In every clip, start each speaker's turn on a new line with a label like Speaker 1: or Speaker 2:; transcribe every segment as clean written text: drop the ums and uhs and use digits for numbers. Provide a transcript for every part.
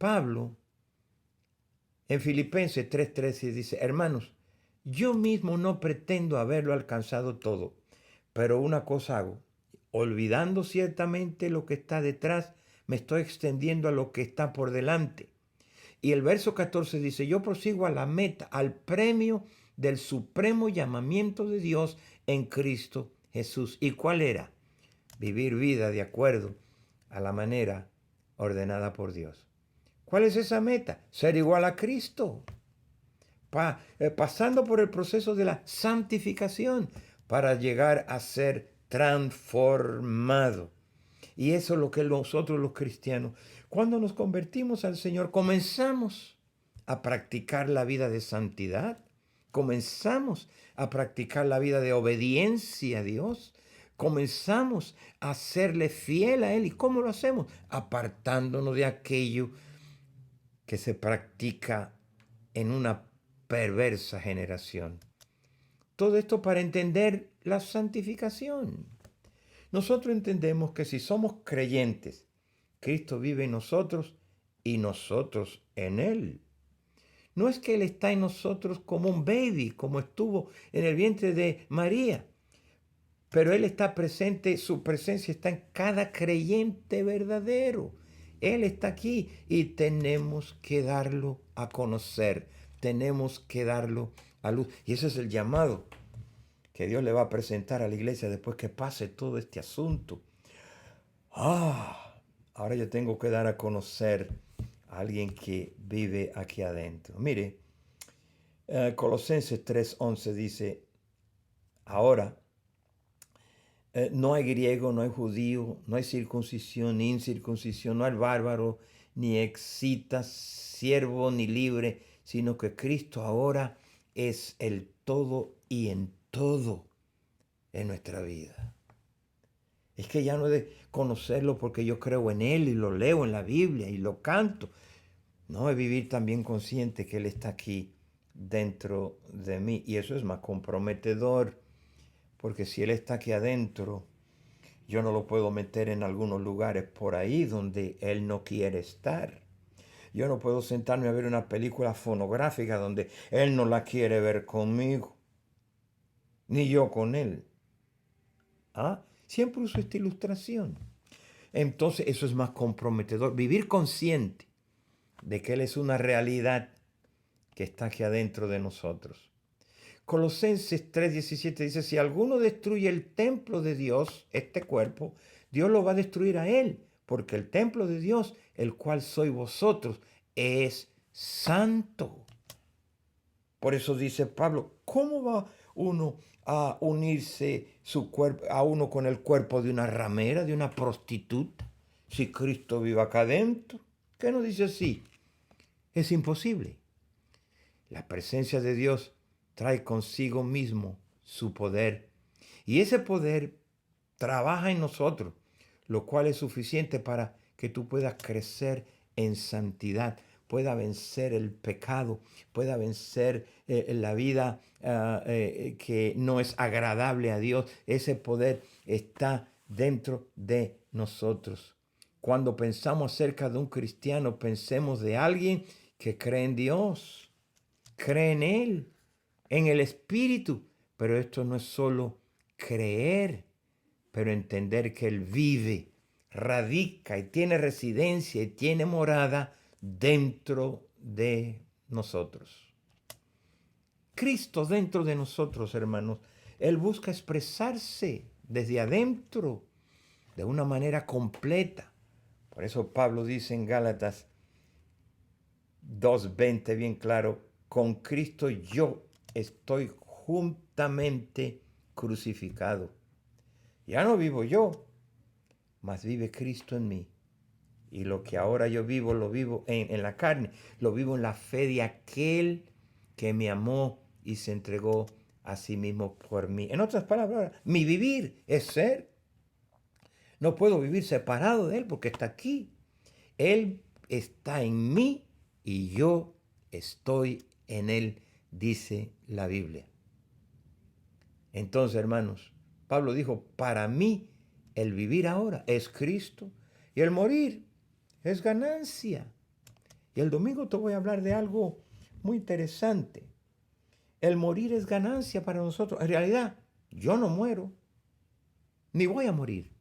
Speaker 1: Pablo en Filipenses 3:13 dice, hermanos, yo mismo no pretendo haberlo alcanzado todo, pero una cosa hago, olvidando ciertamente lo que está detrás, me estoy extendiendo a lo que está por delante. Y el verso 14 dice, yo prosigo a la meta, al premio del supremo llamamiento de Dios en Cristo Jesús. ¿Y cuál era? Vivir vida de acuerdo a la manera ordenada por Dios. ¿Cuál es esa meta? Ser igual a Cristo. Pasando por el proceso de la santificación para llegar a ser transformado. Y eso es lo que nosotros los cristianos, cuando nos convertimos al Señor, comenzamos a practicar la vida de santidad, comenzamos a practicar la vida de obediencia a Dios, comenzamos a serle fiel a Él. ¿Y cómo lo hacemos? Apartándonos de aquello que se practica en una perversa generación. Todo esto para entender la santificación. Nosotros entendemos que si somos creyentes, Cristo vive en nosotros y nosotros en Él. No es que Él está en nosotros como un baby, como estuvo en el vientre de María, pero Él está presente, su presencia está en cada creyente verdadero. Él está aquí y tenemos que darlo a conocer, tenemos que darlo a luz. Y ese es el llamado que Dios le va a presentar a la iglesia después que pase todo este asunto. Ahora yo tengo que dar a conocer a alguien que vive aquí adentro. Mire, Colosenses 3:11 dice, ahora no hay griego, no hay judío, no hay circuncisión ni incircuncisión, no hay bárbaro, ni excita, siervo ni libre, sino que Cristo ahora es el todo y en todo en nuestra vida. Es que ya no he de conocerlo porque yo creo en Él y lo leo en la Biblia y lo canto. No, es vivir también consciente que Él está aquí dentro de mí. Y eso es más comprometedor, porque si Él está aquí adentro, yo no lo puedo meter en algunos lugares por ahí donde Él no quiere estar. Yo no puedo sentarme a ver una película fonográfica donde Él no la quiere ver conmigo, ni yo con Él. Siempre uso esta ilustración. Entonces eso es más comprometedor. Vivir consciente de que Él es una realidad que está aquí adentro de nosotros. Colosenses 3:17 dice, si alguno destruye el templo de Dios, este cuerpo, Dios lo va a destruir a él, porque el templo de Dios, el cual sois vosotros, es santo. Por eso dice Pablo, ¿cómo va uno a unirse su cuerpo, a uno con el cuerpo de una ramera, de una prostituta, si Cristo vive acá adentro? ¿Qué nos dice así? Es imposible. La presencia de Dios trae consigo mismo su poder y ese poder trabaja en nosotros, lo cual es suficiente para que tú puedas crecer en santidad, pueda vencer el pecado, pueda vencer la vida que no es agradable a Dios. Ese poder está dentro de nosotros. Cuando pensamos acerca de un cristiano, pensemos de alguien que cree en Dios, cree en Él, en el Espíritu. Pero esto no es solo creer, pero entender que Él vive, radica y tiene residencia y tiene morada dentro de nosotros. Cristo dentro de nosotros, hermanos, Él busca expresarse desde adentro de una manera completa. Por eso Pablo dice en Gálatas 2:20 bien claro, con Cristo yo estoy juntamente crucificado. Ya no vivo yo, mas vive Cristo en mí. Y lo que ahora yo vivo, lo vivo en la carne, lo vivo en la fe de aquel que me amó y se entregó a sí mismo por mí. En otras palabras, mi vivir es ser. No puedo vivir separado de Él porque está aquí. Él está en mí y yo estoy en Él, dice la Biblia. Entonces, hermanos, Pablo dijo, para mí el vivir ahora es Cristo y el morir es ganancia. Y el domingo te voy a hablar de algo muy interesante. El morir es ganancia para nosotros. En realidad, yo no muero, ni voy a morir.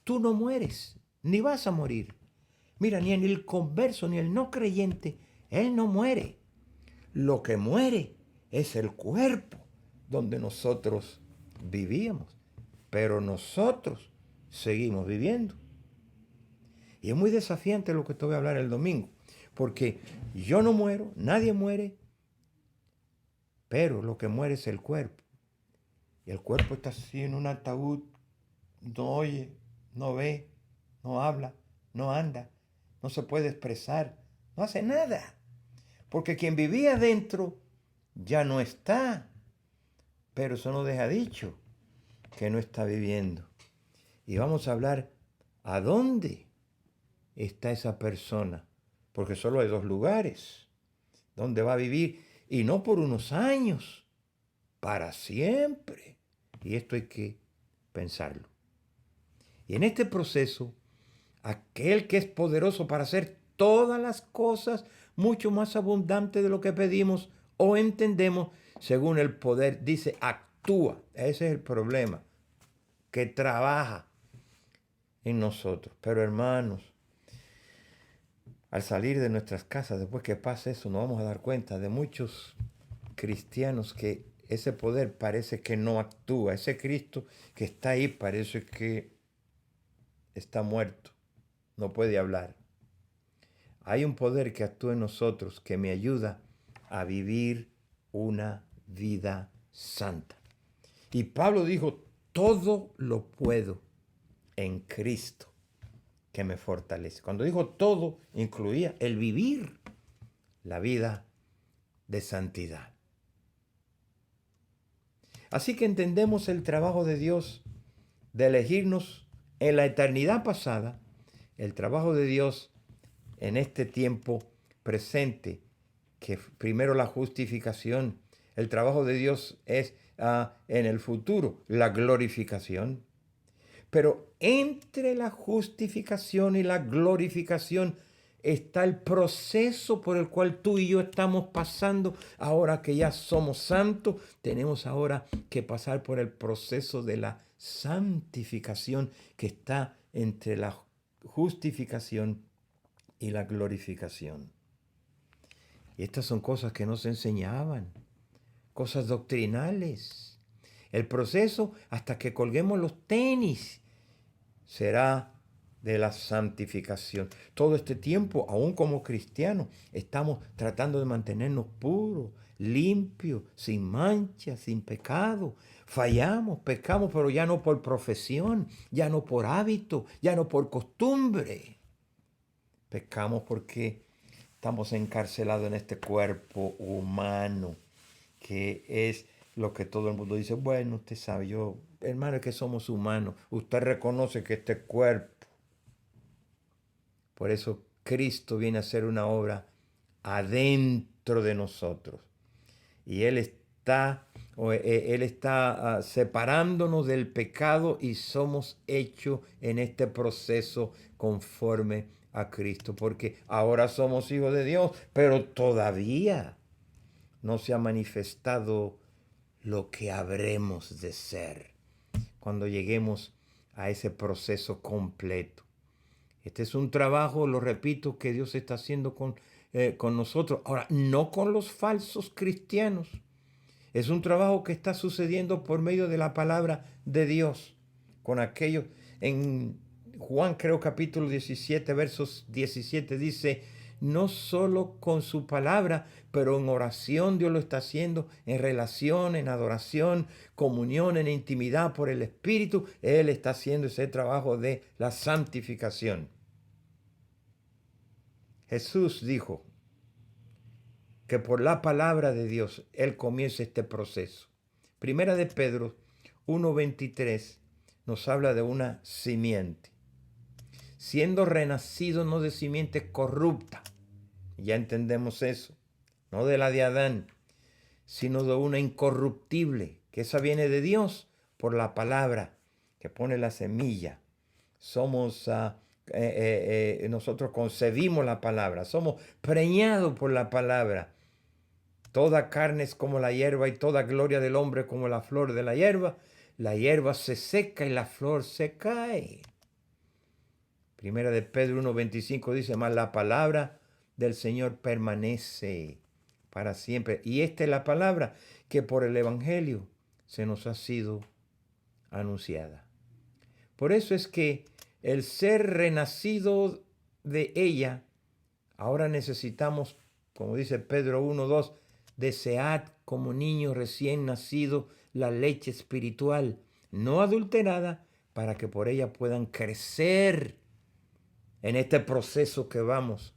Speaker 1: Tú no mueres, ni vas a morir. Mira, ni en el converso, ni el no creyente, él no muere. Lo que muere es el cuerpo donde nosotros vivíamos. Pero nosotros seguimos viviendo. Y es muy desafiante lo que te voy a hablar el domingo. Porque yo no muero, nadie muere, pero lo que muere es el cuerpo. Y el cuerpo está así en un ataúd, no oye, no ve, no habla, no anda, no se puede expresar, no hace nada. Porque quien vivía dentro ya no está. Pero eso no deja dicho que no está viviendo. Y vamos a hablar a dónde está esa persona. Porque solo hay dos lugares donde va a vivir. Y no por unos años, para siempre. Y esto hay que pensarlo. Y en este proceso, aquel que es poderoso para hacer todas las cosas mucho más abundante de lo que pedimos o entendemos, según el poder, dice, actúa. Ese es el problema, que trabaja en nosotros. Pero hermanos, al salir de nuestras casas, después que pase eso, nos vamos a dar cuenta de muchos cristianos que ese poder parece que no actúa. Ese Cristo que está ahí parece que está muerto, no puede hablar. Hay un poder que actúa en nosotros que me ayuda a vivir una vida santa. Y Pablo dijo, todo lo puedo en Cristo que me fortalece. Cuando dijo todo, incluía el vivir la vida de santidad. Así que entendemos el trabajo de Dios de elegirnos en la eternidad pasada, el trabajo de Dios en este tiempo presente, que primero la justificación, el trabajo de Dios es en el futuro, la glorificación. Pero entre la justificación y la glorificación está el proceso por el cual tú y yo estamos pasando. Ahora que ya somos santos, tenemos ahora que pasar por el proceso de la santificación que está entre la justificación y la glorificación. Y estas son cosas que no se enseñaban, cosas doctrinales. El proceso hasta que colguemos los tenis será de la santificación. Todo este tiempo, aún como cristianos, estamos tratando de mantenernos puros, limpios, sin mancha, sin pecado. Fallamos, pecamos, pero ya no por profesión, ya no por hábito, ya no por costumbre. Pecamos porque estamos encarcelados en este cuerpo humano, que es lo que todo el mundo dice. Bueno, usted sabe, yo, hermano, es que somos humanos. Usted reconoce que este cuerpo. Por eso Cristo viene a hacer una obra adentro de nosotros. Y Él está separándonos del pecado y somos hechos en este proceso conforme a Cristo. Porque ahora somos hijos de Dios, pero todavía no se ha manifestado lo que habremos de ser cuando lleguemos a ese proceso completo. Este es un trabajo, lo repito, que Dios está haciendo con nosotros. Ahora, no con los falsos cristianos. Es un trabajo que está sucediendo por medio de la palabra de Dios. Con aquellos, en Juan creo capítulo 17, versos 17 dice, no solo con su palabra, pero en oración Dios lo está haciendo, en relación, en adoración, comunión, en intimidad por el Espíritu. Él está haciendo ese trabajo de la santificación. Jesús dijo que por la palabra de Dios Él comienza este proceso. Primera de Pedro 1:23 nos habla de una simiente. Siendo renacido no de simiente corrupta, ya entendemos eso, no de la de Adán, sino de una incorruptible, que esa viene de Dios por la palabra que pone la semilla. Somos nosotros concebimos la palabra, somos preñados por la palabra. Toda carne es como la hierba y toda gloria del hombre como la flor de la hierba. La hierba se seca y la flor se cae. Primera de Pedro 1:25 dice, mas la palabra del Señor permanece para siempre. Y esta es la palabra que por el Evangelio se nos ha sido anunciada. Por eso es que el ser renacido de ella, ahora necesitamos, como dice Pedro 1:2, desead como niño recién nacido la leche espiritual, no adulterada, para que por ella puedan crecer en este proceso que vamos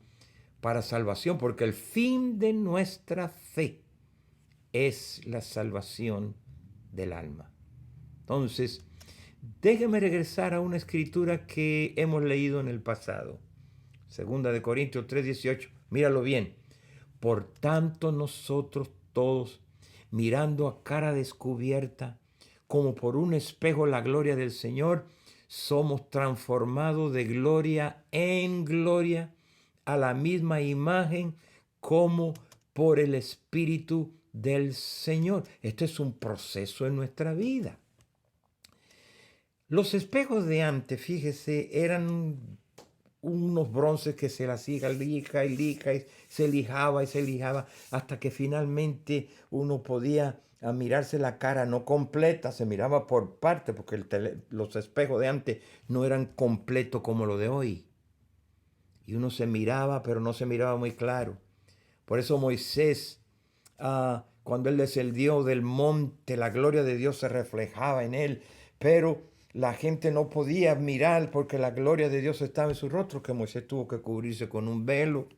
Speaker 1: para salvación, porque el fin de nuestra fe es la salvación del alma. Entonces, déjeme regresar a una escritura que hemos leído en el pasado. Segunda de Corintios 3:18. Míralo bien. Por tanto, nosotros todos, mirando a cara descubierta, como por un espejo la gloria del Señor, somos transformados de gloria en gloria a la misma imagen como por el Espíritu del Señor. Este es un proceso en nuestra vida. Los espejos de antes, fíjese, eran unos bronces que se las lija y lija y se lijaba hasta que finalmente uno podía mirarse la cara no completa, se miraba por parte, porque los espejos de antes no eran completos como los de hoy. Y uno se miraba, pero no se miraba muy claro. Por eso Moisés, cuando él descendió del monte, la gloria de Dios se reflejaba en él, pero la gente no podía mirar porque la gloria de Dios estaba en su rostro, que Moisés tuvo que cubrirse con un velo.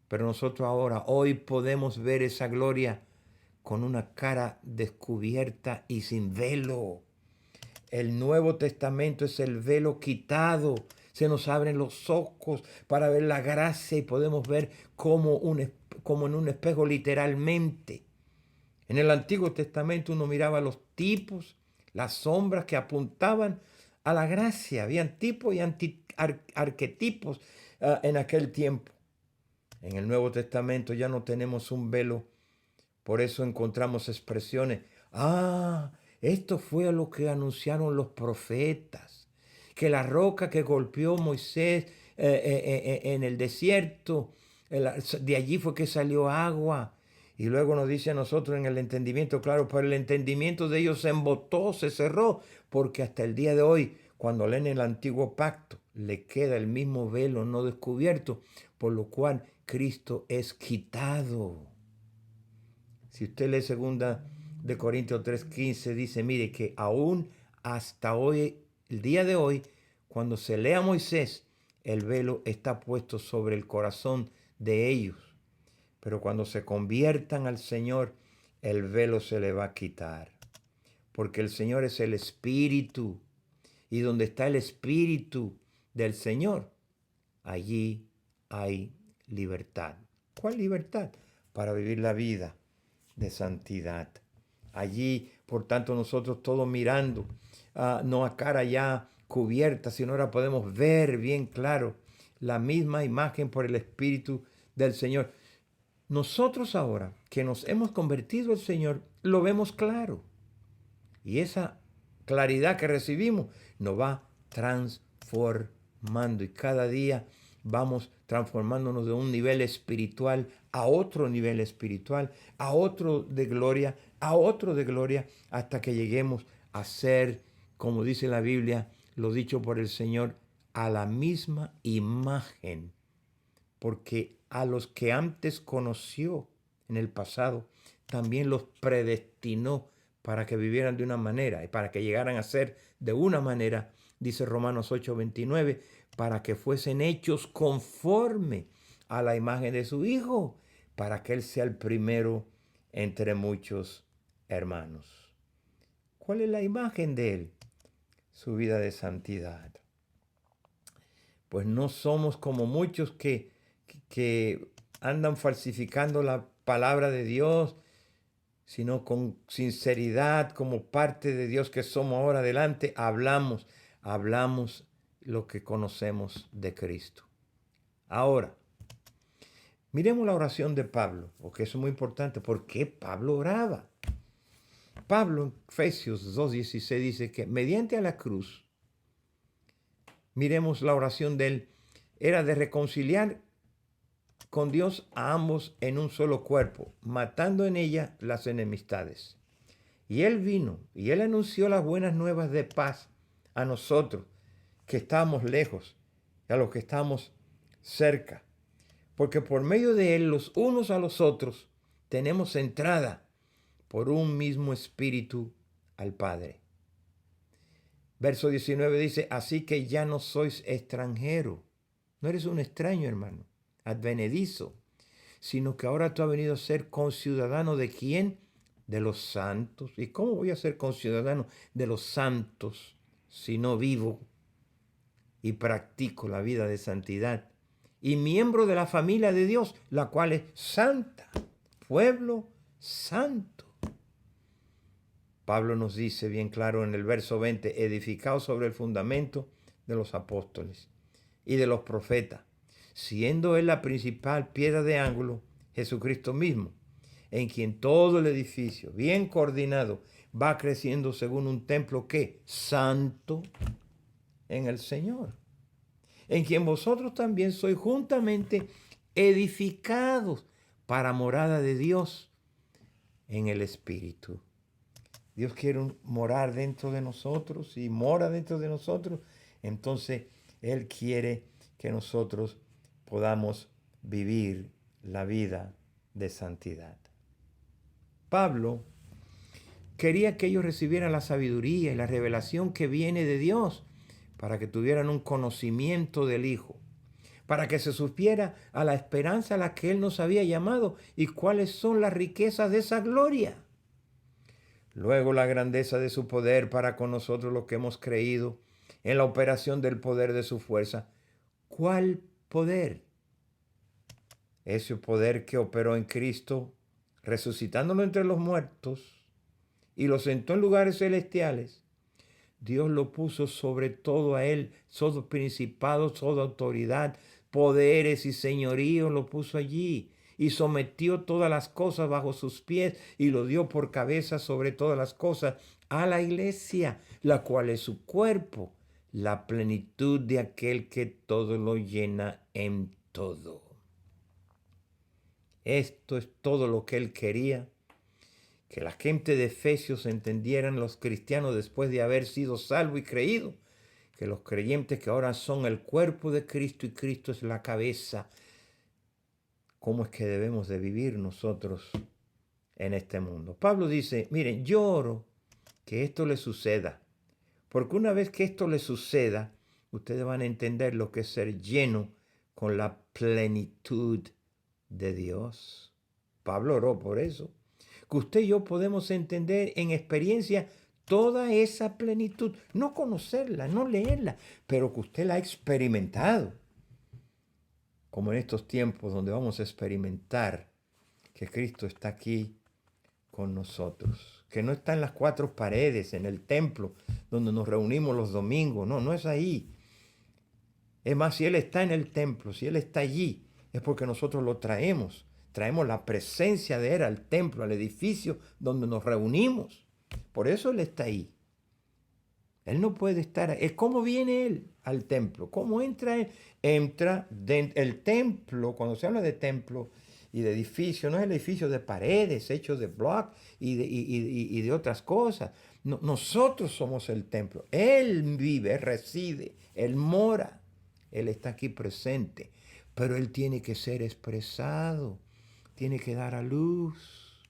Speaker 1: Pero nosotros ahora, hoy podemos ver esa gloria con una cara descubierta y sin velo. El Nuevo Testamento es el velo quitado. Se nos abren los ojos para ver la gracia y podemos ver como en un espejo literalmente. En el Antiguo Testamento uno miraba los tipos, las sombras que apuntaban a la gracia. Habían tipos y arquetipos en aquel tiempo. En el Nuevo Testamento ya no tenemos un velo. Por eso encontramos expresiones. Esto fue lo que anunciaron los profetas. Que la roca que golpeó Moisés en el desierto, de allí fue que salió agua. Y luego nos dice a nosotros en el entendimiento, claro, pero el entendimiento de ellos se embotó, se cerró, porque hasta el día de hoy, cuando leen el antiguo pacto, le queda el mismo velo no descubierto, por lo cual Cristo es quitado. Si usted lee 2 Corintios 3:15, dice, mire que aún hasta hoy, el día de hoy, cuando se lea a Moisés, el velo está puesto sobre el corazón de ellos. Pero cuando se conviertan al Señor, el velo se le va a quitar. Porque el Señor es el Espíritu. Y donde está el Espíritu del Señor, allí hay libertad. ¿Cuál libertad? Para vivir la vida de santidad. Allí, por tanto, nosotros todos mirando, no a cara ya cubierta, sino ahora podemos ver bien claro la misma imagen por el Espíritu del Señor. Nosotros ahora que nos hemos convertido al Señor, lo vemos claro. Y esa claridad que recibimos nos va transformando. Y cada día vamos transformándonos de un nivel espiritual a otro nivel espiritual, a otro de gloria, a otro de gloria, hasta que lleguemos a ser, como dice la Biblia, lo dicho por el Señor, a la misma imagen. Porque a los que antes conoció en el pasado, también los predestinó para que vivieran de una manera y para que llegaran a ser de una manera, dice Romanos 8:29, para que fuesen hechos conforme a la imagen de su Hijo, para que Él sea el primero entre muchos hermanos. ¿Cuál es la imagen de Él? Su vida de santidad. Pues no somos como muchos que andan falsificando la palabra de Dios, sino con sinceridad, como parte de Dios que somos ahora adelante, hablamos lo que conocemos de Cristo. Ahora, miremos la oración de Pablo, porque eso es muy importante. ¿Por qué Pablo oraba? Pablo en Efesios 2:16 dice que mediante a la cruz, miremos la oración de él, era de reconciliar con Dios a ambos en un solo cuerpo, matando en ella las enemistades. Y él vino y él anunció las buenas nuevas de paz a nosotros que estábamos lejos y a los que estamos cerca. Porque por medio de él, los unos a los otros, tenemos entrada por un mismo espíritu al Padre. Verso 19 dice, así que ya no sois extranjero. No eres un extraño, hermano, advenedizo, sino que ahora tú has venido a ser conciudadano de ¿quién? De los santos. ¿Y cómo voy a ser conciudadano de los santos si no vivo y practico la vida de santidad? Y miembro de la familia de Dios, la cual es santa, pueblo santo. Pablo nos dice bien claro en el verso 20, edificado sobre el fundamento de los apóstoles y de los profetas, siendo él la principal piedra de ángulo, Jesucristo mismo, en quien todo el edificio, bien coordinado, va creciendo según un templo que santo en el Señor, en quien vosotros también sois juntamente edificados para morada de Dios en el Espíritu. Dios quiere morar dentro de nosotros y mora dentro de nosotros. Entonces, Él quiere que nosotros podamos vivir la vida de santidad. Pablo quería que ellos recibieran la sabiduría y la revelación que viene de Dios para que tuvieran un conocimiento del Hijo, para que se supiera a la esperanza a la que Él nos había llamado y cuáles son las riquezas de esa gloria. Luego la grandeza de su poder para con nosotros los que hemos creído en la operación del poder de su fuerza. ¿Cuál poder? Ese poder que operó en Cristo, resucitándolo entre los muertos y lo sentó en lugares celestiales. Dios lo puso sobre todo a él, todo principado, toda autoridad, poderes y señoríos lo puso allí. Y sometió todas las cosas bajo sus pies y lo dio por cabeza sobre todas las cosas a la iglesia, la cual es su cuerpo, la plenitud de aquel que todo lo llena en todo. Esto es todo lo que él quería, que la gente de Efesios entendieran, los cristianos después de haber sido salvos y creído, que los creyentes que ahora son el cuerpo de Cristo y Cristo es la cabeza. ¿Cómo es que debemos de vivir nosotros en este mundo? Pablo dice, miren, yo oro que esto les suceda, porque una vez que esto les suceda, ustedes van a entender lo que es ser lleno con la plenitud de Dios. Pablo oró por eso, que usted y yo podemos entender en experiencia toda esa plenitud, no conocerla, no leerla, pero que usted la ha experimentado. Como en estos tiempos donde vamos a experimentar que Cristo está aquí con nosotros, que no está en las cuatro paredes, en el templo donde nos reunimos los domingos, no es ahí. Es más, si Él está en el templo, si Él está allí, es porque nosotros lo traemos la presencia de Él al templo, al edificio donde nos reunimos. Por eso Él está ahí. Él no puede estar ahí. ¿Cómo viene Él al templo? ¿Cómo entra Él? Entra dentro el templo. Cuando se habla de templo y de edificio, no es el edificio de paredes hechos de block y de otras cosas. No, nosotros somos el templo. Él vive, reside, Él mora. Él está aquí presente. Pero Él tiene que ser expresado. Tiene que dar a luz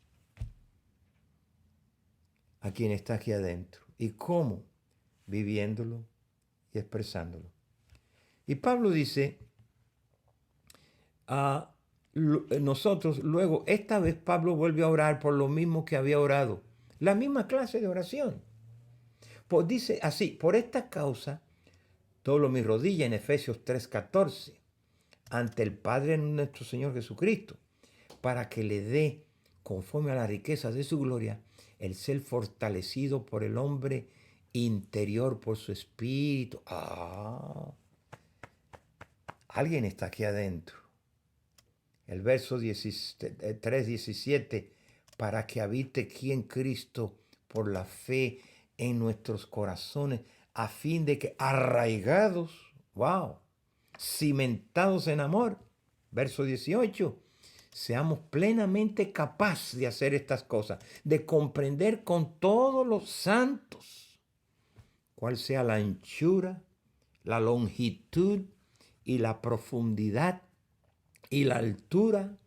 Speaker 1: a quien está aquí adentro. ¿Y cómo? Viviéndolo y expresándolo. Y Pablo dice a nosotros, luego, esta vez Pablo vuelve a orar por lo mismo que había orado. La misma clase de oración. Pues dice así, por esta causa, doblo mi rodilla en Efesios 3:14, ante el Padre nuestro Señor Jesucristo, para que le dé, conforme a las riquezas de su gloria, el ser fortalecido por el hombre interior por su espíritu. Alguien está aquí adentro. El verso 3:17, para que habite aquí en Cristo por la fe en nuestros corazones, a fin de que arraigados, cimentados en amor, verso 18, seamos plenamente capaces de hacer estas cosas, de comprender con todos los santos cuál sea la anchura, la longitud y la profundidad y la altura.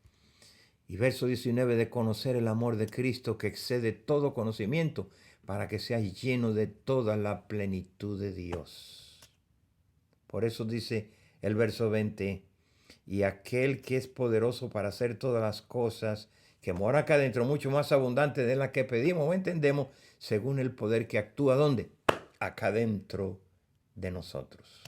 Speaker 1: Y verso 19, de conocer el amor de Cristo que excede todo conocimiento, para que seas lleno de toda la plenitud de Dios. Por eso dice el verso 20, y aquel que es poderoso para hacer todas las cosas, que mora acá adentro, mucho más abundante de la que pedimos o entendemos, según el poder que actúa, ¿dónde? Acá dentro de nosotros.